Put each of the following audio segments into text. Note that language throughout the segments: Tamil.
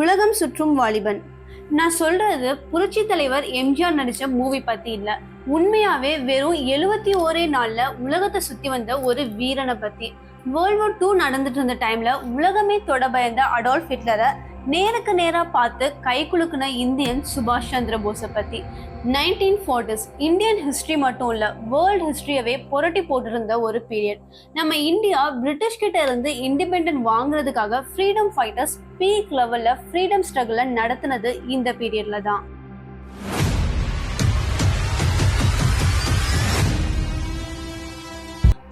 உலகம் சுற்றும் வாலிபன். நான் சொல்றது புரட்சி தலைவர் எம்ஜிஆர் நடிச்ச மூவி பத்தி இல்ல. உண்மையாவே வெறும் 71 நாள்ல உலகத்தை சுத்தி வந்த ஒரு வீரனை பத்தி. வேர்ல்ட் வார் 2 நடந்துட்டு இருந்த டைம்ல உலகமே தொட பயந்த அடால்ஃப் ஹிட்லரை நேருக்கு நேரா பார்த்து கை குலுக்குன இந்தியன் சுபாஷ் சந்திர போஸை பத்தி. 1940s இந்தியன் ஹிஸ்டரி மட்டும் இல்ல, வேர்ல்ட் ஹிஸ்டரியவே புரட்டி போட்டிருந்த ஒரு பீரியட். நம்ம இந்தியா பிரிட்டிஷ் கிட்ட இருந்து இண்டிபெண்டன்ட் வாங்குறதுக்காக ஃப்ரீடம் ஃபைட்டர்ஸ் பீக் லெவல்ல ஃப்ரீடம் ஸ்ட்ரகிள நடத்தினது இந்த பீரியட்ல தான்.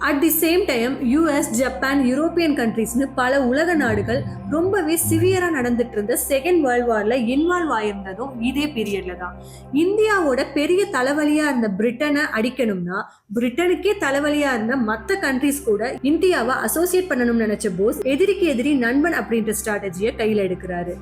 At the same time US, Japan, European கண்ட்ரீஸ்னு பல உலக நாடுகள் ரொம்பவே சிவியரா நடந்துட்டு இருந்த செகண்ட் வேர்ல்ட் வார்ல இன்வால்வ் ஆயிருந்ததும் இதே பீரியட்ல தான். இந்தியாவோட பெரிய தலைவலியா இருந்த பிரிட்டனை அடிக்கணும்னா பிரிட்டனுக்கே தலைவலியா இருந்த மற்ற கண்ட்ரீஸ் கூட இந்தியாவை அசோசியேட் பண்ணணும்னு நினைச்ச போஸ் எதிரிக்கு எதிரி நண்பன் அப்படின்ற ஸ்ட்ராட்டஜியை கையில் எடுக்கிறாரு.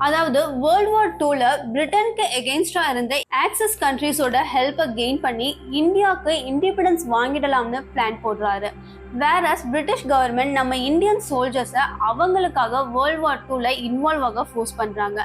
அதாவது வேர்ல்ட் வார் 2ல பிரிட்டனுக்கு எகெயின்ஸ்டா இருந்த ஆக்சஸ் கண்ட்ரீஸோட ஹெல்ப்பை கெயின் பண்ணி இந்தியாவுக்கு இண்டிபெண்டன்ஸ் வாங்கிடலாம்னு பிளான் போடுறாரு. வேறஸ் பிரிட்டிஷ் கவர்மெண்ட் நம்ம இந்தியன் சோல்ஜர்ஸை அவங்களுக்காக வேர்ல்ட் வார் 2ல இன்வால்வ் ஆக ஃபோர்ஸ் பண்றாங்க.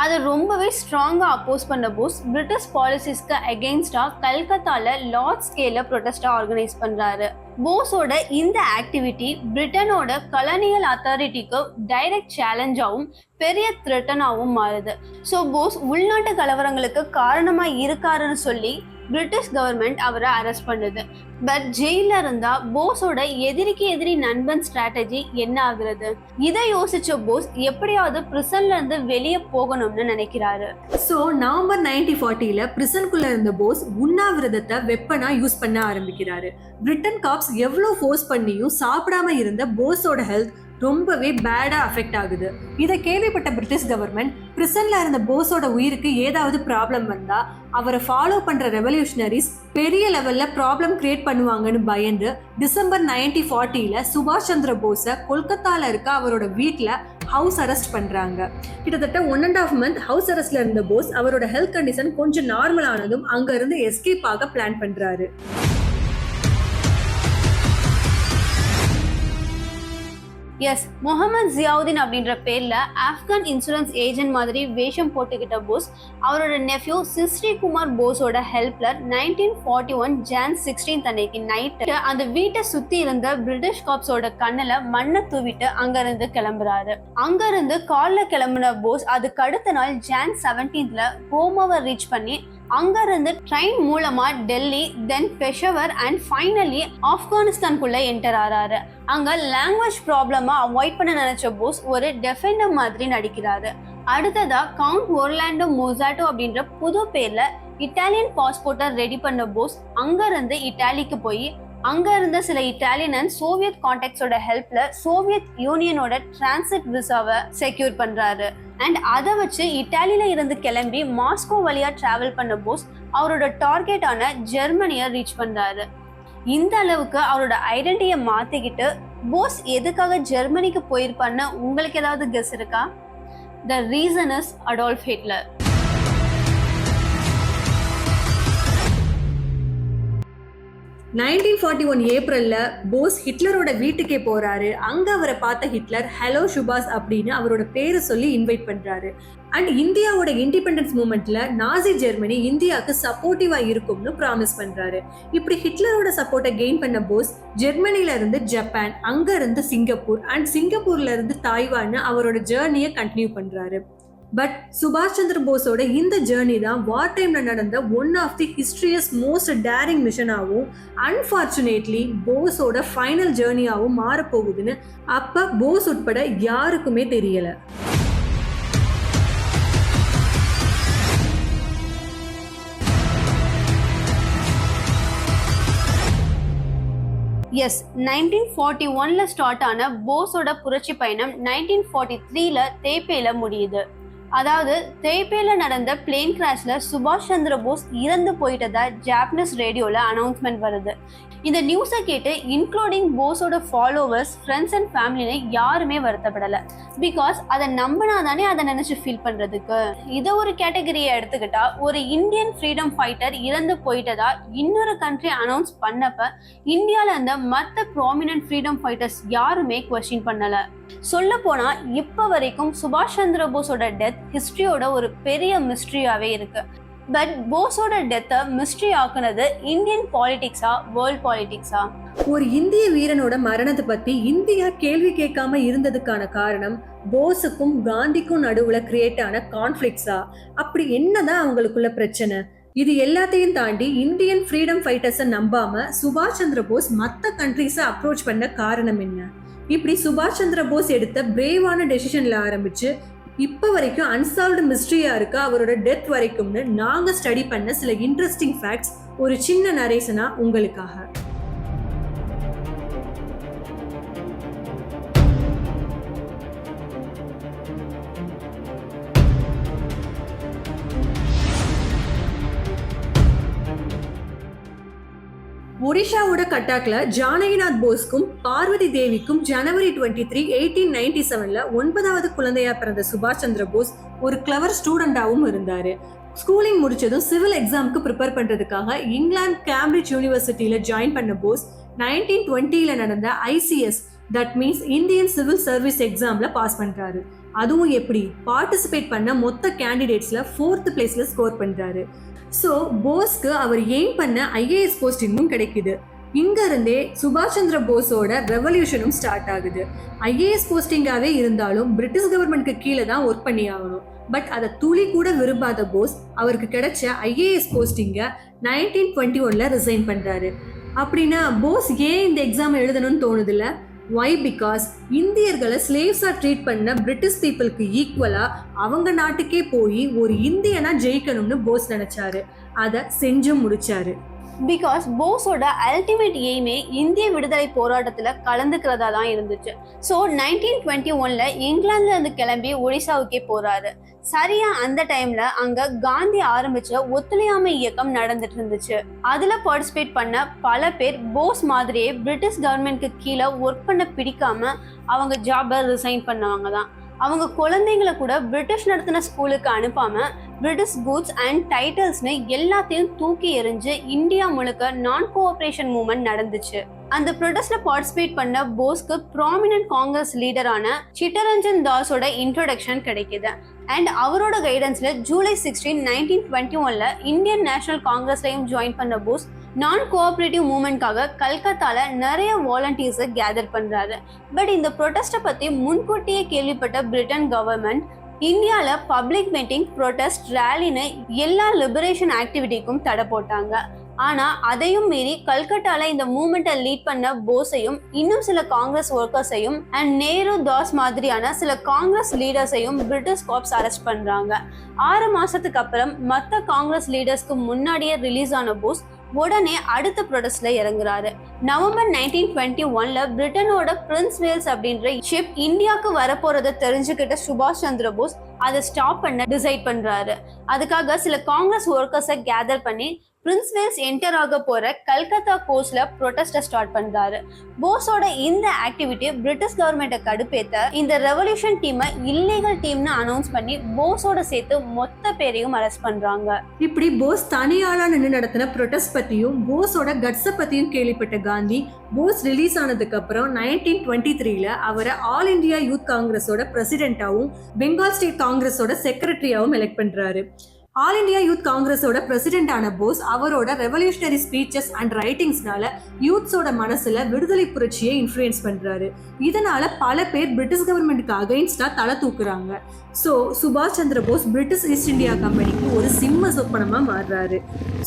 அதை ரொம்பவே ஸ்ட்ராங்கா அப்போஸ் பண்ண போஸ் பிரிட்டிஷ் பாலிசிஸ்க்கு அகெயின்ஸ்டா கல்கத்தால லார்ஜ் ஸ்கேல ப்ரொடெஸ்டா ஆர்கனைஸ் பண்றாரு. போஸோட இந்த ஆக்டிவிட்டி பிரிட்டனோட கலோனியல் அத்தாரிட்டிக்கு டைரக்ட் சேலஞ்சாவும் பெரிய த்ரெட்டனாவும் மாறுது. ஸோ போஸ் உள்நாட்டு கலவரங்களுக்கு காரணமா இருக்காருன்னு சொல்லி பிரிட்டிஷ் கவர்மெண்ட் அவரை அரெஸ்ட் பண்ணுது. பட் ஜெயில இருந்தா போஸோட எதிரிக்கு எதிரி நண்பன் ஸ்ட்ராட்டஜி என்ன ஆகுறது? இதை யோசிச்ச போஸ் எப்படியாவது பிரிசன்ல இருந்து வெளியே போகணும்னு நினைக்கிறாரு. ஸோ நவம்பர் 1940ல பிரிசனுக்குள்ள இருந்த போஸ் உண்ணாவிரதத்தை வெப்பனா யூஸ் பண்ண ஆரம்பிக்கிறாரு. பிரிட்டன் காப்ஸ் எவ்வளோ ஃபோர்ஸ் பண்ணியும் சாப்பிடாம இருந்த போஸோட ஹெல்த் ரொம்பவே பேடா அஃபெக்ட் ஆகுது. இதை கேள்விப்பட்ட பிரிட்டிஷ் கவர்மெண்ட் பிரிசன்ல இருந்த போஸோட உயிருக்கு ஏதாவது ப்ராப்ளம் வந்தா அவரை ஃபாலோ பண்ற ரெவல்யூஷனரிஸ் பெரிய லெவல்ல ப்ராப்ளம் கிரியேட் பண்ணுவாங்கன்னு பயந்து டிசம்பர் 1940ல சுபாஷ் சந்திர போஸை கொல்கத்தால இருக்க அவரோட வீட்டுல ஹவுஸ் அரெஸ்ட் பண்றாங்க. கிட்டத்தட்ட 1.5 month ஹவுஸ் அரெஸ்ட்ல இருந்த போஸ் அவரோட ஹெல்த் கண்டிஷன் கொஞ்சம் நார்மல் ஆனதும் அங்க இருந்து எஸ்கேப் ஆக பிளான் பண்றாரு. எஸ், முகமது ஜியாவுதீன் அப்படின்ற பேர்ல ஆப்கான் இன்சூரன்ஸ் ஏஜென்ட் மாதிரி வேஷம் போட்டுக்கிட்ட போஸ் அவரோட நெஃப்யூ சிஸ்ரி குமார் போஸோட ஹெல்ப்ல 1941 ஜான் 16 அன்னைக்கு நைட்டு அந்த வீட்டை சுத்தி இருந்த பிரிட்டிஷ் காப்ஸோட கண்ணுல மண்ணை தூவிட்டு அங்க இருந்து கிளம்புறாரு. அங்க இருந்து கால்ல கிளம்புன போஸ் அதுக்கு அடுத்த நாள் ஜான் 17ல கோமாவை ரீச் பண்ணி அங்க இருந்து ட்ரெயின் மூலமா டெல்லி, தென் பெஷவர் அண்ட் ஃபைனலி ஆப்கானிஸ்தான்குள்ள என்டர் ஆறாரு. அங்க லாங்குவேஜ் ப்ராப்ளமா அவாய்ட் பண்ண நினைச்ச போஸ் ஒரு டெஃபெண்டர் மாதிரி நடிக்கிறாரு. அடுத்ததா கவுண்ட் ஒர்லாண்டோ மொசாட்டோ அப்படின்ற புது பேர்ல இட்டாலியன் பாஸ்போர்ட்டை ரெடி பண்ண போஸ் அங்க இருந்து இட்டாலிக்கு போய் அங்க இருந்த சில இட்டாலியன் அண்ட் சோவியத் கான்டாக்ட்ஸோட ஹெல்ப்ல சோவியத் யூனியனோட டிரான்சிட் விசாவை செக்யூர் பண்றாரு. அண்ட் அதை வச்சு இட்டாலியில இருந்து கிளம்பி மாஸ்கோ வழியா டிராவல் பண்ண போஸ் அவரோட டார்கெட்டான ஜெர்மனியை ரீச் பண்றாரு. இந்த அளவுக்கு அவரோட ஐடென்டிட்டியை மாத்திக்கிட்டு போஸ் எதுக்காக ஜெர்மனிக்கு போயிருப்பான்னு உங்களுக்கு ஏதாவது கெஸ் இருக்கா? The reason is Adolf Hitler. ஏப்ரல்ல போஸ் ஹிட்லரோட வீட்டுக்கே போறாரு. அங்க அவரை பார்த்த ஹிட்லர் ஹலோ சுபாஷ் அப்படின்னு அவரோட பேரை சொல்லி இன்வைட் பண்றாரு. அண்ட் இந்தியாவோட இண்டிபெண்டன்ஸ் மூமெண்ட்ல நாசி ஜெர்மனி இந்தியாவுக்கு சப்போர்ட்டிவா இருக்கும்னு ப்ராமிஸ் பண்றாரு. இப்படி ஹிட்லரோட சப்போர்ட்டை கெயின் பண்ண போஸ் ஜெர்மனில இருந்து ஜப்பான், அங்க இருந்து சிங்கப்பூர் அண்ட் சிங்கப்பூர்ல இருந்து தாய்வான் அவரோட ஜேர்னியை கண்டினியூ பண்றாரு. பட் சுபாஷ் சந்திர போஸோட இந்த ஜேர்னி தான் வார் டைம்ல நடந்த one of the history's most daring மிஷனாகவும் அன்பார்ச்சுனேட்லி போஸோட ஃபைனல் ஜேர்னியாகவும் மாறப்போகுதுன்னு அப்ப போஸ் உட்பட யாருக்குமே தெரியல. எஸ், 1941ல ஸ்டார்ட் ஆன போஸோட புரட்சி பயணம் 1943ல தேப்பேல முடியுது. அதாவது தேய்பேல நடந்த பிளேன் கிராஷ்ல சுபாஷ் சந்திர போஸ் இறந்து போயிட்டதா ஜாப்பனீஸ் ரேடியோல அனௌன்ஸ்மெண்ட் வருது. இந்த நியூஸை கேட்டு இன்க்ளூடிங் போஸோட ஃபாலோவர்ஸ், ஃப்ரெண்ட்ஸ் அண்ட் ஃபேமிலின்னு யாருமே வருத்தப்படலை. பிகாஸ் அதை நம்பினாதானே அதை நினைச்சு ஃபீல் பண்றதுக்கு. இதை ஒரு கேட்டகரியை எடுத்துக்கிட்டா, ஒரு இந்தியன் ஃப்ரீடம் ஃபைட்டர் இறந்து போயிட்டதா இன்னொரு கண்ட்ரி அனௌன்ஸ் பண்ணப்ப இந்தியாவில் இருந்த மற்ற ப்ராமினன்ட் ஃப்ரீடம் ஃபைட்டர்ஸ் யாருமே கொஸ்டின் பண்ணல. சொல்ல போனா இப்ப வரைக்கும் சுபாஷ் சந்திர போஸோட டெத் ஹிஸ்டரியோட ஒரு பெரிய மிஸ்ட்ரியாவே இருக்கு. பட் போஸோட டெத்தை மிஸ்ட்ரி ஆக்குனது இந்தியன் பாலிடிக்ஸா, வேர்ல்ட் பாலிடிக்ஸா? ஒரு இந்திய வீரனோட மரணத்தை பத்தி இந்தியா கேள்வி கேட்காம இருந்ததுக்கான காரணம் போஸுக்கும் காந்திக்கும் நடுவுல கிரியேட் ஆன கான்ஃபிளிக்ஸா? அப்படி என்னதான் அவங்களுக்குள்ள பிரச்சனை? இது எல்லாத்தையும் தாண்டி இந்தியன் ஃப்ரீடம் ஃபைட்டர்ஸை நம்பாம சுபாஷ் சந்திர போஸ் மற்ற கண்ட்ரிஸை அப்ரோச் பண்ண காரணம் என்ன? இப்படி சுபாஷ் சந்திர போஸ் எடுத்த பிரேவான டெசிஷன்ல ஆரம்பிச்சு இப்ப வரைக்கும் அன்சால்வ்டு மிஸ்ட்ரியா இருக்கு அவரோட டெத் வரைக்கும்னு நாங்க ஸ்டடி பண்ண சில இன்ட்ரெஸ்டிங் ஃபேக்ட்ஸ் ஒரு சின்ன நரேஷனா உங்களுக்காக. ஒடிஷாவோட கட்டாக்ல ஜானகிநாத் போஸ்க்கும் பார்வதி தேவிக்கும் ஜனவரி 23, 1897 9வது குழந்தையா பிறந்த சுபாஷ் சந்திர போஸ் ஒரு கிளவர் ஸ்டூடெண்டாவும் இருந்தாரு. ஸ்கூலிங் முடிச்சதும் சிவில் எக்ஸாமுக்கு ப்ரிப்பேர் பண்றதுக்காக இங்கிலாந்து கேம்பிரிட்ஜ் யூனிவர்சிட்டியில ஜாயின் பண்ண போஸ் 1920 நடந்த ICS, that means Indian civil service எக்ஸாம்ல பாஸ் பண்றாரு. அதுவும் எப்படி? பார்ட்டிசிபேட் பண்ண மொத்த கேண்டிடேட்ஸ்ல 4th பிளேஸ்ல ஸ்கோர் பண்றாரு. ஸோ போஸ்க்கு அவர் எய்ம் பண்ண IAS போஸ்டிங்கும் கிடைக்குது. இங்க இருந்தே சுபாஷ் சந்திர போஸோட ரெவல்யூஷனும் ஸ்டார்ட் ஆகுது. IAS போஸ்டிங்காவே இருந்தாலும் பிரிட்டிஷ் கவர்மெண்ட்க்கு கீழே தான் ஒர்க் பண்ணி ஆகணும். பட் அதை துளி கூட விரும்பாத போஸ் அவருக்கு கிடைச்ச IAS போஸ்டிங்கை 1921 ரிசைன் பண்றாரு. அப்படின்னா போஸ் ஏன் இந்த எக்ஸாம் எழுதணும்னு தோணுதுல? Why? Because இந்தியர்களை ஸ்லேவ்ஸா ட்ரீட் பண்ண பிரிட்டிஷ் பீப்புளுக்கு ஈக்குவலா அவங்க நாட்டுக்கே போய் ஒரு இந்தியனா ஜெயிக்கணும்னு போஸ் நினைச்சாரு. அதை செஞ்சும் முடிச்சாரு. பிகாஸ் போஸோட அல்டிமேட் எய்மே இந்திய விடுதலை போராட்டத்தில் கலந்துக்கிறதா தான் இருந்துச்சு. ஸோ 1921 இங்கிலாந்துல இருந்து கிளம்பி ஒடிசாவுக்கே போறாரு. சரியா அந்த டைம்ல அங்க காந்தி ஆரம்பிச்ச ஒத்துழையாமை இயக்கம் நடந்துட்டு இருந்துச்சு. அதுல பார்ட்டிசிபேட் பண்ண பல பேர் போஸ் மாதிரியே பிரிட்டிஷ் கவர்மெண்ட்க்கு கீழே ஒர்க் பண்ண பிடிக்காம அவங்க ஜாபை ரிசைன் பண்ணவங்க தான். அவங்க குழந்தைங்களை கூட பிரிட்டிஷ் நடத்தின ஸ்கூலுக்கு அனுப்பாம பிரிட்டிஷ் கூட்ஸ் அண்ட் டைட்டில்ஸ்னு எல்லாத்தையும் தூக்கி எறிஞ்சு இந்தியா முழுக்க நான் கோஆபரேஷன் மூவ்மெண்ட் நடந்துச்சு. அந்த ப்ரொடெஸ்ட்ல பார்ட்டிசிபேட் பண்ண போஸ்க்கு ப்ராமினன்ட் காங்கிரஸ் லீடரான சிட்டரஞ்சன் தாஸோட இன்ட்ரோடக்ஷன் கிடைக்குது. அண்ட் அவரோட கைடன்ஸ்ல ஜூலை 16, 1921 இந்தியன் நேஷனல் காங்கிரஸ்லையும் ஜாயின் பண்ண போஸ் நான் கோஆபரேட்டிவ் மூவ்மெண்ட்காக கல்கத்தால நிறைய வாலண்டியர்ஸை கேதர் பண்றாரு. பட் இந்த ப்ரொடெஸ்ட்டை பத்தி முன்கூட்டியே கேள்விப்பட்ட பிரிட்டன் கவர்மெண்ட் இந்தியாவில் பப்ளிக் மீட்டிங், ப்ரொடெஸ்ட், ரேலின்னு எல்லா லிபரேஷன் ஆக்டிவிட்டிக்கும் தடை போட்டாங்க. ஆனா அதையும் மீறி கல்கட்டால இந்த மூவ்மெண்ட்டை லீட் பண்ண போஸையும் இன்னும் சில காங்கிரஸ் ஒர்க்கர்ஸையும் அண்ட் நேரு, தாஸ் மாதிரியான சில காங்கிரஸ் லீடர்ஸையும் பிரிட்டிஷ் காப்ஸ் அரெஸ்ட் பண்றாங்க. 6 மாசத்துக்கு அப்புறம் மற்ற காங்கிரஸ் லீடர்ஸ்க்கு முன்னாடியே ரிலீஸ் ஆன போஸ் உடனே அடுத்த ப்ரொடெஸ்ட்ல இறங்குறாரு. நவம்பர் 1921 பிரிட்டனோட பிரின்ஸ் வேல்ஸ் அப்படின்ற ஷிப் இந்தியாவுக்கு வரப்போறதை தெரிஞ்சுக்கிட்ட சுபாஷ் சந்திர போஸ் அதை ஸ்டாப் பண்ண டிசைட் பண்றாரு. அதுக்காக சில காங்கிரஸ் ஒர்க்கர்ஸை கேதர் பண்ணி பிரின்ஸ் வேல்ஸ் என்டர் ஆக போற கல்கத்தா கோஸ்ட்ல ப்ரொடெஸ்ட ஸ்டார்ட் பண்றாரு. போஸோட இந்த ஆக்டிவிட்டி பிரிட்டிஷ் கவர்மெண்ட்டை கடுப்பேத்த இந்த ரெவல்யூஷன் டீமை இல்லீகல் டீம்னு அனௌன்ஸ் பண்ணி போஸோட சேர்த்து மொத்த பேரையும் அரெஸ்ட் பண்றாங்க. இப்படி போஸ் தனியாளா நின்று நடத்தின ப்ரொடெஸ்ட் பத்தியும் போஸோட கட்ஸ பத்தியும் கேள்விப்பட்ட காந்தி போஸ் ரிலீஸ் ஆனதுக்கு அப்புறம் 1923 அவரை ஆல் இந்தியா யூத் காங்கிரஸோட பிரசிடென்டாவும் பெங்கால் ஸ்டேட் காங்கிரஸோட செக்ரட்டரியாவும் எலெக்ட் பண்றாரு. ஆல் இண்டியா யூத் காங்கிரஸோட பிரசிடென்ட் ஆன போஸ் அவரோட ரெவல்யூஷனரி ஸ்பீச்சஸ் அண்ட் ரைட்டிங்ஸ்னால யூத்ஸோட மனசுல விடுதலை புரட்சியை இன்ஃப்ளூயன்ஸ் பண்றாரு. இதனால பல பேர் பிரிட்டிஷ் கவர்மெண்ட்டுக்கு அகைன்ஸ்டா தலை தூக்குறாங்க. ஸோ சுபாஷ் Chandra Bose British east India கம்பெனிக்கு ஒரு சிம்ம சொப்பனமா மாறுறாரு.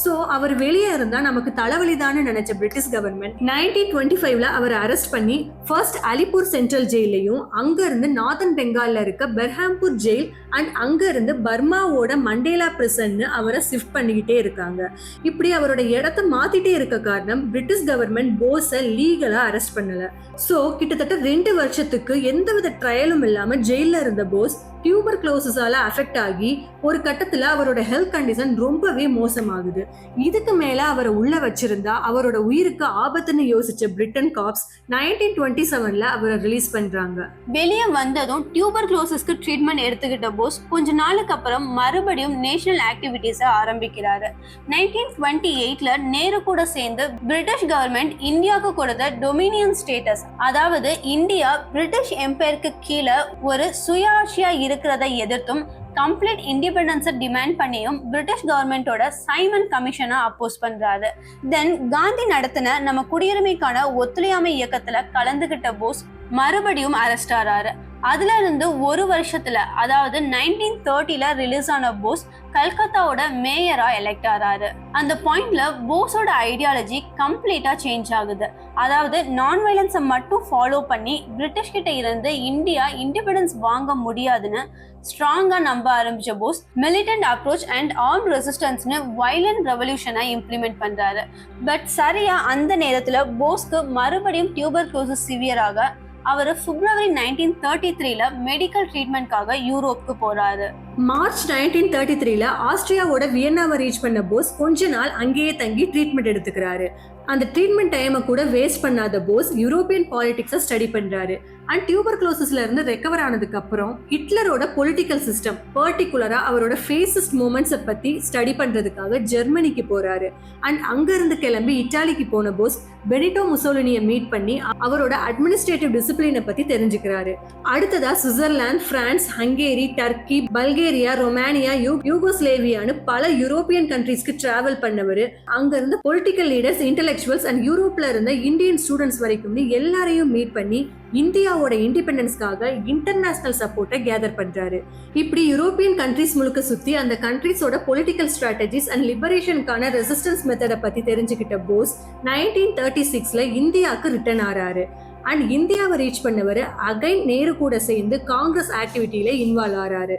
ஸோ அவர் வெளியே இருந்தா நமக்கு தலைவலிதான்னு நினைச்ச பிரிட்டிஷ் கவர்மெண்ட் 1925 அவரை அரெஸ்ட் பண்ணி ஃபர்ஸ்ட் அலிப்பூர் சென்ட்ரல் ஜெயிலையும், அங்க இருந்து நார்த்தன் பெங்கால்ல இருக்க பெர்ஹாம்பூர் ஜெயில் அண்ட் அங்க இருந்து பர்மாவோட மண்டேலா பிரிசன்னு அவரை ஷிஃப்ட் பண்ணிக்கிட்டே இருக்காங்க. இப்படி அவரோட இடத்த மாத்திட்டே இருக்க காரணம் பிரிட்டிஷ் கவர்மெண்ட் போஸை லீகலா அரெஸ்ட் பண்ணல. ஸோ கிட்டத்தட்ட 2 வருஷத்துக்கு எந்தவித ட்ரையலும் இல்லாம ஜெயில இருந்த போஸ் டியூபர்குலோசிஸால அஃபெக்ட் ஆகி ஒரு கட்டத்துல அவரோட ஹெல்த் கண்டிஷன் ரொம்பவே மோசமாகுது. இதுக்கு மேல அவரை உள்ள வச்சிருந்தா அவரோட உயிருக்கு ஆபத்துன்னு யோசிச்ச பிரிட்டன் காப்ஸ் 1927ல அவரை ரிலீஸ் பண்றாங்க. வெளியே வந்ததும் டியூபர்குலோசிஸ்க்கு ட்ரீட்மெண்ட் எடுத்துக்கிட்ட போஸ் கொஞ்ச நாளுக்கு அப்புறம் மறுபடியும் நேஷனல் ஆக்டிவிட்டீஸை ஆரம்பிக்கிறாரு. 1928ல நேரு கூட சேர்ந்து பிரிட்டிஷ் கவர்மெண்ட் இந்தியாவுக்கு கொடுத்த டொமினியன் ஸ்டேட்டஸ், அதாவது இந்தியா பிரிட்டிஷ் எம்பையருக்கு கீழே ஒரு சுயாட்சியா இருக்கிறதை எதிர்த்தும் கம்ப்ளீட் இண்டிபெண்டன்ஸை டிமாண்ட் பண்ணியும் பிரிட்டிஷ் கவர்மெண்டோட சைமன் கமிஷனை அப்போஸ் பண்றாரு. தென் காந்தி நடத்தின நம்ம குடியுரிமைக்கான ஒத்துழையாமை இயக்கத்துல கலந்துகிட்ட போஸ் மறுபடியும் அரெஸ்ட் ஆறாரு. அதுல இருந்து ஒரு வருஷத்துல, அதாவது 1930ல ரிலீஸ் ஆன போஸ் கல்கத்தாவோட மேயரா எலெக்ட் ஆறாரு. அந்த பாயிண்ட்ல போஸோட ஐடியாலஜி கம்ப்ளீட்டா சேஞ்ச் ஆகுது. அதாவது நான் வயலன்ஸை மட்டும் ஃபாலோ பண்ணி பிரிட்டிஷ் கிட்ட இருந்து இந்தியா இண்டிபெண்டன்ஸ் வாங்க முடியாதுன்னு ஸ்ட்ராங்கா நம்ப ஆரம்பிச்ச Bose militant approach and arm ரெசிஸ்டன்ஸ்னு வயலண்ட் ரெவல்யூஷனை இம்ப்ளிமெண்ட் பண்றாரு. பட் சரியா அந்த நேரத்துல போஸ்க்கு மறுபடியும் டியூபர்குலோசிஸ் சிவியராக அவர் பிப்ரவரி 1933ல மெடிக்கல் ட்ரீட்மெண்ட்காக யூரோப்புக்கு போறாரு. மார்ச் 1933ல ஆஸ்திரியாவோட வியன்னாவை ரீச் பண்ண போஸ் கொஞ்ச நாள் அங்கேயே தங்கி ட்ரீட்மெண்ட் எடுத்துக்கிறாரு. அந்த ட்ரீட்மெண்ட் டைமை கூட வேஸ்ட் பண்ணாத போஸ் யூரோப்பியன் பாலிடிக்ஸை ஸ்டடி பண்றாரு. அண்ட் டியூபர்குலோசிஸ்ல இருந்து ரெக்கவர் ஆனதுக்கு அப்புறம் ஹிட்லரோட பொலிட்டிக்கல் சிஸ்டம், பர்டிகுலரா அவரோட ஃபேசிஸ்ட் மூமெண்ட்ஸை பத்தி ஸ்டடி பண்றதுக்காக ஜெர்மனிக்கு போறாரு. அண்ட் அங்க இருந்து கிளம்பி இட்டாலிக்கு போன போஸ் பெனிட்டோ முசோலினியை மீட் பண்ணி அவரோட அட்மினிஸ்ட்ரேட்டிவ் டிசிப்ளினை பத்தி தெரிஞ்சுக்கிறாரு. அடுத்ததா Switzerland, France, Hungary, Turkey, Bulgaria, Romania, யூகோஸ்லேவியான்னு பல யூரோப்பியன் கண்ட்ரீஸ்க்கு டிராவல் பண்ணவர். அங்க இருந்து பொலிட்டிக்கல் லீடர்ஸ், இன்டெலெக்சுவல்ஸ் அண்ட் யூரோப்ல இருந்த இந்தியன் ஸ்டூடெண்ட்ஸ் வரைக்கும் எல்லாரையும் மீட் பண்ணி இந்தியாவோட இண்டிபெண்டன்ஸ்க்காக இன்டர்நேஷனல் சப்போர்ட்டை கேதர் பண்றாரு. இப்படி யூரோப்பியன் கண்ட்ரீஸ் முழுக்க சுத்தி அந்த கண்ட்ரீஸோட பொலிட்டிக்கல் ஸ்ட்ராட்டஜிஸ் அண்ட் லிபரேஷனுக்கான ரெசிஸ்டன்ஸ் மெத்தடை பத்தி தெரிஞ்சுக்கிட்ட போஸ் 1936ல இந்தியாவுக்கு ரிட்டர்ன் ஆறாரு. அண்ட் இந்தியாவை ரீச் பண்ணவர் அகைன் நேரு கூட சேர்ந்து காங்கிரஸ் ஆக்டிவிட்டியில இன்வால்வ் ஆறாரு.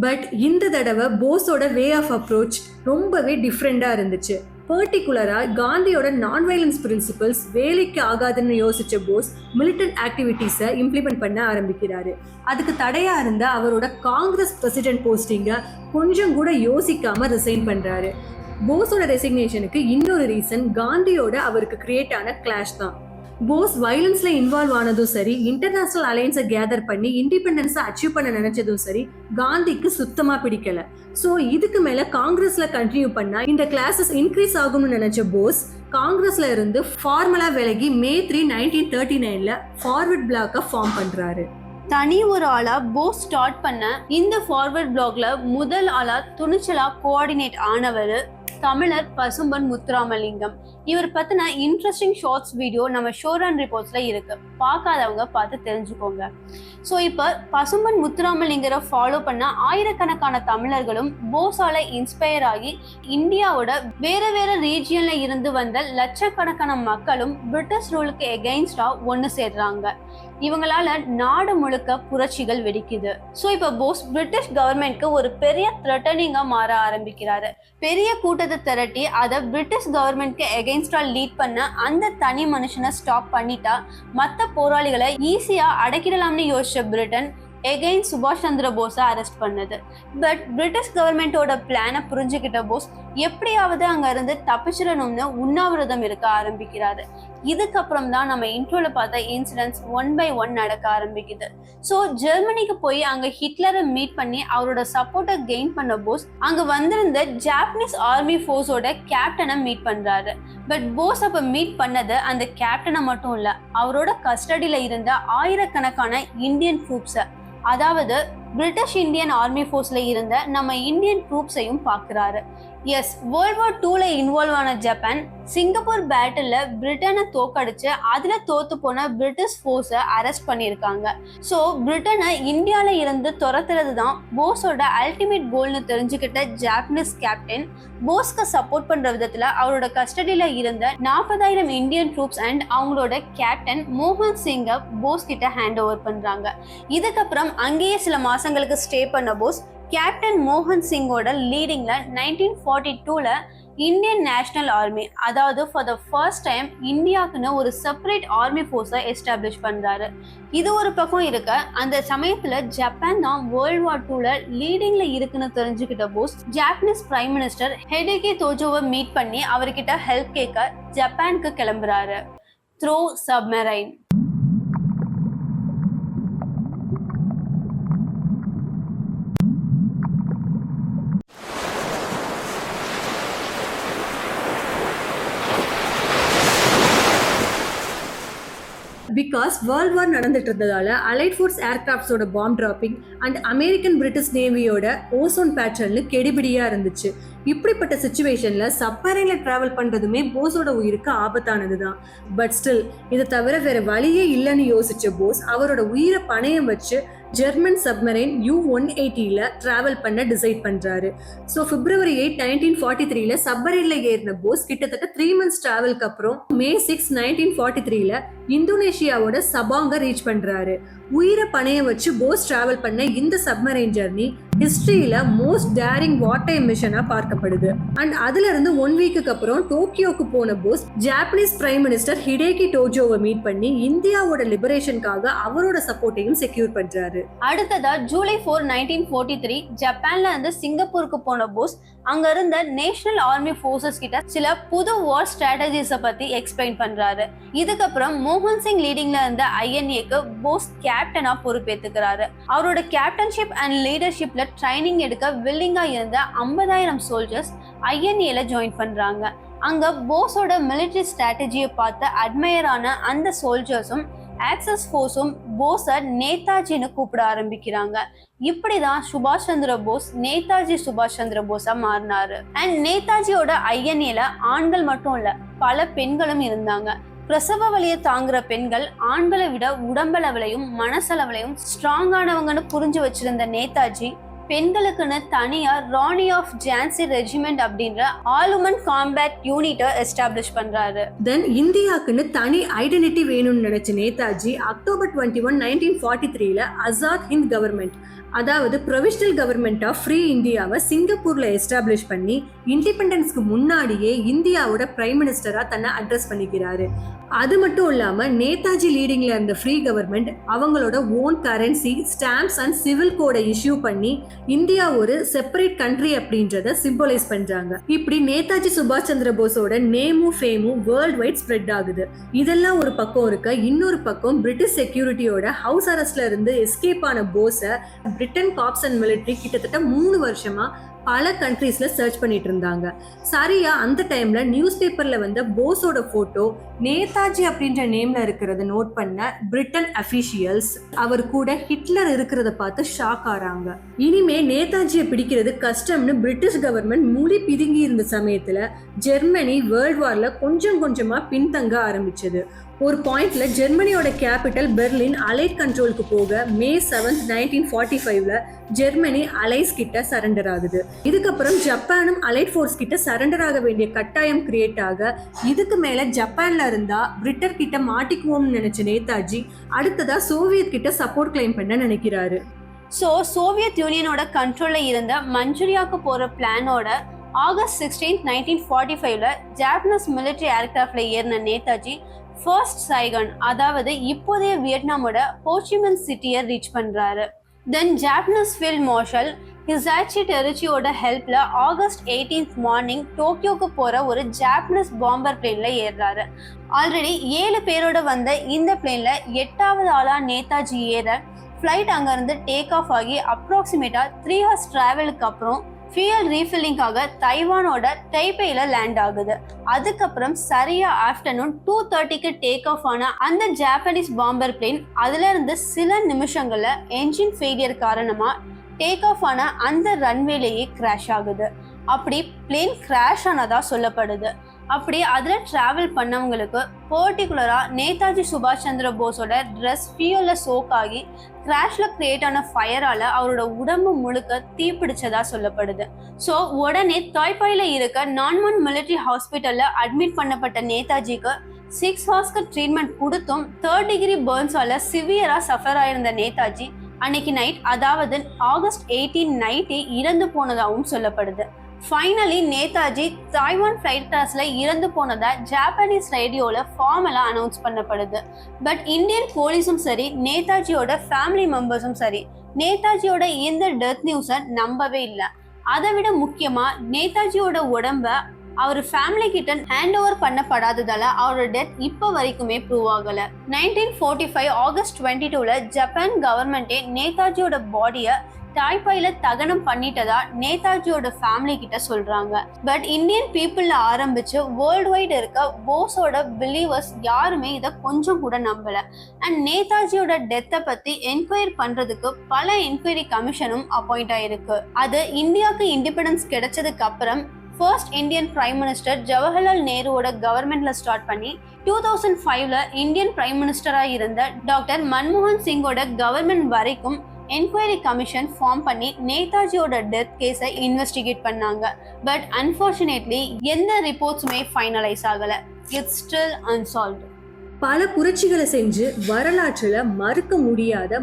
பட் இந்த தடவை போஸோட வே ஆஃப் அப்ரோச் ரொம்பவே டிஃப்ரெண்டா இருந்துச்சு. பர்டிகுலரா காந்தியோட நான் வயலன்ஸ் பிரின்சிபல்ஸ் வேலைக்கு ஆகாதுன்னு யோசிச்ச போஸ் மிலிட்டன்ட் ஆக்டிவிட்டீஸை இம்ப்ளிமெண்ட் பண்ண ஆரம்பிக்கிறாரு. அதுக்கு தடையா இருந்த அவரோட காங்கிரஸ் பிரசிடென்ட் போஸ்டிங்கை கொஞ்சம் கூட யோசிக்காம ரிசைன் பண்றாரு. போஸோட ரெசிக்னேஷனுக்கு இன்னொரு ரீசன் காந்தியோட அவருக்கு கிரியேட் ஆன கிளாஷ் தான். போஸ் வயலன்ஸ்ல இன்வால்வ் ஆனதும் சரி, இன்டர்நேஷனல் அலையன்ஸை கேதர் பண்ணி இண்டிபெண்டன்ஸை அச்சீவ் பண்ண நினைச்சதும் சரி, காந்திக்கு சுத்தமா பிடிக்கல. ஸோ இதுக்கு மேல காங்கிரஸ்ல கண்டினியூ பண்ணா இந்த கிளாஸஸ் இன்க்ரீஸ் ஆகும்னு நினைச்ச போஸ் காங்கிரஸ்ல இருந்து ஃபார்மலா விலகி May 3, 1939ல ஃபார்வர்ட் பிளாக்கை ஃபார்ம் பண்றாரு. தனி ஒரு ஆளா போஸ் ஸ்டார்ட் பண்ண இந்த ஃபார்வர்ட் பிளாக்ல முதல் ஆளா துணிச்சலா கோஆர்டினேட் ஆனவர் தமிழர் பசும்பொன் முத்துராமலிங்கம். இவர் பத்தின இன்ட்ரெஸ்டிங் ஷார்ட்ஸ் வீடியோ நம்ம ஷோர் அண்ட் ரிப்போர்ட்ஸ்ல இருக்கு, பார்க்காதவங்க பார்த்து தெரிஞ்சுக்கோங்க. ஸோ இப்போ பசும்பொன் முத்துராமலிங்கரை ஃபாலோ பண்ண ஆயிரக்கணக்கான தமிழர்களும் போஸால இன்ஸ்பயர் ஆகி இந்தியாவோட வேற வேற ரீஜியன்ல இருந்து வந்த லட்சக்கணக்கான மக்களும் பிரிட்டிஷ் ரூலுக்கு எகெயின்ஸ்டா ஒன்று சேர்றாங்க. இவங்களால நாடு முழுக்க புரட்சிகள் வெடிக்குது. ஸோ இப்போ போஸ் பிரிட்டிஷ் கவர்மெண்ட்க்கு ஒரு பெரிய த்ரெட்டனிங்கா மாற ஆரம்பிக்கிறாரு. பெரிய கூட்டத்தை திரட்டி அதை பிரிட்டிஷ் கவர்மெண்ட்க்கு எகெயின்ஸ்டா லீட் பண்ண அந்த தனி மனுஷனை ஸ்டாப் பண்ணிட்டா மற்ற போராளிகளை ஈஸியா அடக்கிடலாம்னு யோசிச்ச பிரிட்டன் எகைன் சுபாஷ் சந்திர போஸை அரெஸ்ட் பண்ணது. பட் பிரிட்டிஷ் கவர்மெண்டோட பிளானை புரிஞ்சுக்கிட்ட போஸ் எப்படியாவது அங்க இருந்து தப்பிச்சிடணும்னு உண்ணாவிரதம் இருக்க ஆரம்பிக்கிறாரு. இதுக்கப்புறம் தான் நம்ம இன்ட்ரோல பார்த்த இன்சிடென்ட்ஸ் ஒன் பை ஒன் நடக்க ஆரம்பிக்குது. ஸோ ஜெர்மனிக்கு போய் அங்க ஹிட்லரை மீட் பண்ணி அவரோட சப்போர்ட்டை கெயின் பண்ண போஸ் அங்க வந்திருந்த ஜாப்பனீஸ் ஆர்மி ஃபோர்ஸோட கேப்டனை மீட் பண்றாரு. பட் போஸ் அப்ப மீட் பண்ணது அந்த கேப்டனை மட்டும் இல்ல, அவரோட கஸ்டடியில இருந்த ஆயிரக்கணக்கான இந்தியன் ட்ரூப்ஸை, அதாவது பிரிட்டிஷ் இந்தியன் ஆர்மி ஃபோர்ஸ்ல இருந்த நம்ம இந்தியன் ட்ரூப்ஸையும் பார்க்குறாரு. எஸ், வேர்ல்ட் வார் 2ல இன்வால்வ் ஆன ஜப்பான் சிங்கப்பூர் பேட்டில் பிரிட்டனை தோக்கடிச்சு அதுல தோத்து போன பிரிட்டிஷ் ஃபோர்ஸை அரெஸ்ட் பண்ணியிருக்காங்க. ஸோ பிரிட்டனை இந்தியால இருந்து துரத்துறது தான் போஸோட அல்டிமேட் கோல்னு தெரிஞ்சுக்கிட்ட ஜாப்பனீஸ் கேப்டன் போஸ்க்கு சப்போர்ட் பண்ற விதத்துல அவரோட கஸ்டடியில இருந்த 40,000 இந்தியன் ட்ரூப்ஸ் அண்ட் அவங்களோட கேப்டன் மோகன் சிங்கை போஸ் கிட்ட ஹேண்ட் ஓவர் பண்றாங்க. இதுக்கப்புறம் அங்கேயே சில மாசங்களுக்கு ஸ்டே பண்ண போஸ் கேப்டன் மோகன் சிங்கோட லீடிங்ல 1942ல இந்தியன் நேஷனல் ஆர்மி, அதாவது ஃபார் த ஃபர்ஸ்ட் டைம் இந்தியாவுக்குன்னு ஒரு செப்பரேட் ஆர்மி ஃபோர்ஸை எஸ்டாப்ளிஷ் பண்றாரு. இது ஒரு பக்கம் இருக்க, அந்த சமயத்துல ஜப்பான் தான் வேர்ல்ட் வார் 2ல லீடிங்ல இருக்குன்னு தெரிஞ்சுக்கிட்ட Bose Japanese prime minister Hideki டோஜோவை மீட் பண்ணி அவர்கிட்ட ஹெல்ப் கேட்க ஜப்பானுக்கு கிளம்புறாரு. Through submarine. Because world war நடந்துட்டு இருந்ததால அலைட் ஃபோர்ஸ் ஏர்கிராஃப்ட்ஸோட bomb dropping and American British நேவியோட ஓசோன் பேட்டர்ன்ல கெடிபிடியா இருந்துச்சு. இப்படிப்பட்ட சுச்சுவேஷன்ல சப்மரைன்ல டிராவல் பண்றதுமே போஸோட உயிருக்கு ஆபத்தானதுதான். பட் ஸ்டில் இதை தவிர வேற வழியே இல்லைன்னு யோசிச்ச போஸ் அவரோட உயிரை பணயம் வச்சு ஜெர்மன் சப்மரைன் U-180ல டிராவல் பண்ண டிசைட் பண்றாரு. ஸோ February 8, 1943ல சப்மரைன்ல ஏறின போஸ் கிட்டத்தட்ட 3 months டிராவலுக்கு அப்புறம் May 6, 1943ல இந்தோனேஷியாவோட சபாங்க ரீச் பண்றாரு. உயிரை பணையம் வச்சு போஸ் டிராவல் பண்ண இந்த சப்மரைன் ஜர்னி ஹிஸ்டரியில மோஸ்ட் டேரிங் வார் டைம் மிஷனா பார்க்கப்படுது. அண்ட் அதுல இருந்து 1 வீக்குக்கு அப்புறம் டோக்கியோக்கு போன Bose Japanese prime minister Hideki டோஜோவை மீட் பண்ணி இந்தியாவோட லிபரேஷனுக்காக அவரோட சப்போர்ட்டையும் செக்யூர் பண்றாரு. அடுத்ததா ஜூலை 4, 1943 ஜப்பான்ல இருந்து சிங்கப்பூருக்கு போன போஸ் அங்க இருந்த நேஷனல் ஆர்மி ஃபோர்ஸஸ் கிட்ட சில புது வார் ஸ்ட்ராட்டஜிஸ பத்தி எக்ஸ்பிளைன் பண்றாரு. இதுக்கப்புறம் மோகன் சிங் லீடிங்ல இருந்த INAக்கு போஸ் கேப்டனா பொறுப்பேற்றுக்கிறாரு. அவரோட கேப்டன்ஷிப் அண்ட் லீடர்ஷிப்ல ட்ரைனிங் எடுக்க வில்லிங்கா இருந்த 50,000 சோல்ஜர்ஸ் INAல ஜாயின் பண்றாங்க. அங்க போஸோட மிலிட்டரி ஸ்ட்ராட்டஜியை பார்த்து அட்மையர் ஆன அந்த சோல்ஜர்ஸும் ஆக்சஸ் ஃபோர்ஸும் போஸை நேதாஜின்னு கூப்பிட ஆரம்பிக்கிறாங்க. இப்படிதான் சுபாஷ் சந்திர போஸ் நேதாஜி சுபாஷ் சந்திர போஸா மாறினாரு. அண்ட் நேதாஜியோட INAல ஆண்கள் மட்டும் இல்ல, பல பெண்களும் இருந்தாங்க. பிரசவ வலியை தாங்குற பெண்கள் ஆண்களை விட உடம்பளவிலையும் மனசளவிலையும் ஸ்ட்ராங்கானவங்கன்னு புரிஞ்சு வச்சிருந்த நேதாஜி பெண்களுக்குன்னு தனியா ராணி ஆஃப் ஜான்சி ரெஜிமெண்ட் அப்படின்ற ஆல்-உமன் காம்பேட் யூனிட்டை எஸ்டாப்ளிஷ் பண்றாரு. தென் இந்தியாவுக்குன்னு தனி ஐடென்டிட்டி வேணும்னு நினைச்ச நேதாஜி October 21, 1943ல ஆசாத் ஹிந்த் கவர்மெண்ட், அதாவது ப்ரொவிஷனல் கவர்மெண்ட் ஆஃப் ஃப்ரீ இந்தியாவை சிங்கப்பூர்ல எஸ்டாப்ளிஷ் பண்ணி இண்டிபெண்டன்ஸ்க்கு முன்னாடியே இந்தியாவோட பிரைம் மினிஸ்டரா தன்னை அட்ரஸ் பண்ணிக்கிறாரு. அது மட்டும் இல்லாம நேதாஜி லீடிங்ல இருந்த ஃப்ரீ கவர்மெண்ட் அவங்களோட own currency, stamps and civil கோடை இஷ்யூ பண்ணி இந்தியா ஒரு செப்பரேட் கண்ட்ரி அப்படின்றத சிம்பலைஸ் பண்றாங்க. இப்படி நேதாஜி சுபாஷ் சந்திர போஸோட நேமும் ஃபேமும் வேர்ல்ட் வைட் ஸ்ப்ரெட் ஆகுது. இதெல்லாம் ஒரு பக்கம் இருக்க, இன்னொரு பக்கம் பிரிட்டிஷ் செக்யூரிட்டியோட ஹவுஸ் அரெஸ்ட்ல இருந்து எஸ்கேப் ஆன போஸை பிரிட்டன் காப்ஸ் அண்ட் மிலிட்டரி கிட்டத்தட்ட 3 வருஷமா பல கண்ட்ரீஸ்ல சர்ச் பண்ணிட்டு இருந்தாங்க. சரியா அந்த டைம்ல நியூஸ் பேப்பர்ல வந்த போஸோட போட்டோ நேதாஜி அப்படின்ற நேம்ல இருக்கிறத நோட் பண்ண பிரிட்டன் அபிஷியல்ஸ் அவர் கூட ஹிட்லர் இருக்கிறத பார்த்து ஷாக் ஆறாங்க. இனிமே நேதாஜியை பிடிக்கிறது கஷ்டம்னு பிரிட்டிஷ் கவர்மெண்ட் மூடி பிதுங்கி இருந்த சமயத்துல ஜெர்மனி வேர்ல்ட் வார்ல கொஞ்சம் கொஞ்சமா பின்தங்க ஆரம்பிச்சது. ஒரு பாயிண்ட்ல ஜெர்மனியோட கேபிட்டல் பெர்லின் அலைட் கண்ட்ரோலுக்கு போக May 7, 1945ல ஜெர்மனி அலைஸ் கிட்ட சரண்டர் ஆகுது. இதுக்கப்புறம் ஜப்பானும் அலைட் ஃபோர்ஸ் கிட்ட சரண்டர் ஆக வேண்டிய கட்டாயம் கிரியேட் ஆக, இதுக்கு மேல ஜப்பான்ல இருந்தா பிரிட்டன் கிட்ட மாட்டிக்குவோம்னு நினைச்ச நேதாஜி அடுத்ததா சோவியத் கிட்ட சப்போர்ட் கிளைம் பண்ண நினைக்கிறாரு. ஸோ சோவியத் யூனியனோட கண்ட்ரோல்ல இருந்த மஞ்சூரியாவுக்கு போற பிளானோட August 16, 1945ல ஜாப்பனீஸ் மிலிட்டரி ஏர்கிராஃப்ட்ல ஏறின நேதாஜி ஃபர்ஸ்ட் சைகன், அதாவது இப்போதைய வியட்நாமோட ஹோச்சிமின் சிட்டியை ரீச் பண்றாரு. Then Japanese field marshal Hisaichi டெரிச்சியோட ஹெல்ப்ல August 18 மார்னிங் டோக்கியோக்கு போற ஒரு ஜாப்பனீஸ் பாம்பர் பிளேன்ல ஏறுறாரு. ஆல்ரெடி 7 பேரோட வந்த இந்த பிளேன்ல 8வது ஆளா நேதாஜி ஏற ஃபிளைட் அங்கிருந்து டேக் ஆஃப் ஆகி அப்ராக்சிமேட்டா 3 hours டிராவலுக்கு அப்புறம் ஃபியூயல் ரீஃபில்லிங்காக தைவானோட டைபேயில லேண்ட் ஆகுது. அதுக்கப்புறம் சரியா ஆஃப்டர்நூன் 2:30க்கு டேக் ஆஃப் ஆன அந்த ஜாப்பனீஸ் பாம்பர் பிளேன் அதுல இருந்து சில நிமிஷங்கள்ல என்ஜின் ஃபெயிலியர் காரணமா டேக் ஆஃப் ஆன அந்த ரன்வேலேயே கிராஷ் ஆகுது. அப்படி பிளேன் கிராஷ் ஆனதா சொல்லப்படுது. அப்படி அதில் ட்ராவல் பண்ணவங்களுக்கு பர்டிகுலரா நேதாஜி சுபாஷ் சந்திர போஸோட ட்ரெஸ் ஃபியூயல்ல சோக் ஆகி கிராஷ்ல கிரியேட் ஆன ஃபயரால அவரோட உடம்பு முழுக்க தீப்பிடிச்சதா சொல்லப்படுது. ஸோ உடனே தாய்பாயில இருக்க நான்மன் மிலிட்டரி ஹாஸ்பிட்டல்ல அட்மிட் பண்ணப்பட்ட நேதாஜிக்கு 6 hours ட்ரீட்மெண்ட் கொடுத்தும் 3rd degree பர்ன்ஸால சிவியரா சஃபர் ஆயிருந்த நேதாஜி அன்னைக்கு நைட், அதாவது August 18 நைட்டே இறந்து போனதாகவும் சொல்லப்படுது. ஃபைனலி நேதாஜி தாய்வான் ஃப்ளைட் கிராஷ்ல இறந்து போனதா ஜாப்பனீஸ் ரேடியோல ஃபார்மலா அனௌன்ஸ் பண்ணப்படுது. பட் இந்தியன் போலீஸும் சரி, நேதாஜியோட ஃபேமிலி மெம்பர்ஸும் சரி, நேதாஜியோட இந்த டெத் நியூஸை நம்பவே இல்லை. அதை விட முக்கியமா நேதாஜியோட உடம்ப அவர் ஃபேமிலி கிட்ட ஹேண்ட் ஓவர் பண்ணப்படாததால அவரோட டெத் இப்போ வரைக்குமே ப்ரூவ் ஆகல. 1945 ஆகஸ்ட் 22ல ஜப்பான் கவர்மெண்டே நேதாஜியோட பாடியை தாய்பாயில தகனம் பண்ணிட்டதா நேதாஜியோட ஃபேமிலி கிட்ட சொல்றாங்க. பட் இந்தியன் பீப்புள்ல ஆரம்பிச்சு வேர்ல்டு வைட் இருக்க போஸோட பிலீவர்ஸ் யாருமே இதை கொஞ்சம் கூட நம்பல. அண்ட் நேதாஜியோட டெத்தை பத்தி என்கொயரி பண்றதுக்கு பல என்கொயரி கமிஷனும் அப்பாயிண்ட் ஆயிருக்கு. அது இந்தியாவுக்கு இண்டிபெண்டன்ஸ் கிடைச்சதுக்கு அப்புறம் first Indian prime minister Jawaharlal நேருவோட கவர்மெண்ட்ல ஸ்டார்ட் பண்ணி 2005ல இந்தியன் பிரைம் மினிஸ்டரா இருந்த டாக்டர் மன்மோகன் சிங்கோட கவர்மெண்ட் வரைக்கும் என்கொயரி கமிஷன் ஃபார்ம் பண்ணி நேதாஜியோட டெத் கேஸை இன்வெஸ்டிகேட் பண்ணாங்க. பட் அன்ஃபார்ச்சுனேட்லி எந்த ரிப்போர்ட்ஸுமே ஃபைனலைஸ் ஆகல. It's still unsolved. பல புரட்சிகளை செஞ்சு வரலாற்றுல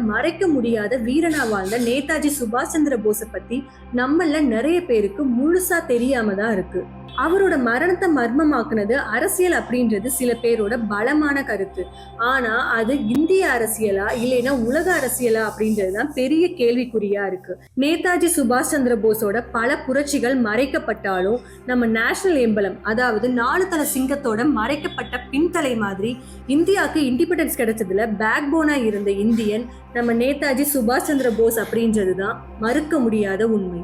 மறைக்க முடியாத வீரனா வாழ்ந்த நேதாஜி சுபாஷ் சந்திர போஸை பத்தி நம்மள நிறைய பேருக்கு முழுசா தெரியாம தான் இருக்கு. அவரோட மரணத்தை மர்மமாக்குனது அரசியல் அப்படின்றது சில பேரோட பலமான கருத்து. ஆனா அது இந்திய அரசியலா இல்லைன்னா உலக அரசியலா அப்படின்றதுதான் பெரிய கேள்விக்குறியா இருக்கு. நேதாஜி சுபாஷ் சந்திர போஸோட பல புரட்சிகள் மறைக்கப்பட்டாலும் நம்ம நேஷனல் எம்பலம், அதாவது 4 தலை சிங்கத்தோட மறைக்கப்பட்ட பின்தலை மாதிரி இந்தியாவுக்கு இண்டிபெண்டன்ஸ் கிடைச்சதுல பேக் போனா இருந்த இந்தியன் நம்ம நேதாஜி சுபாஷ் சந்திர போஸ் அப்படின்றதுதான் மறுக்க முடியாத உண்மை.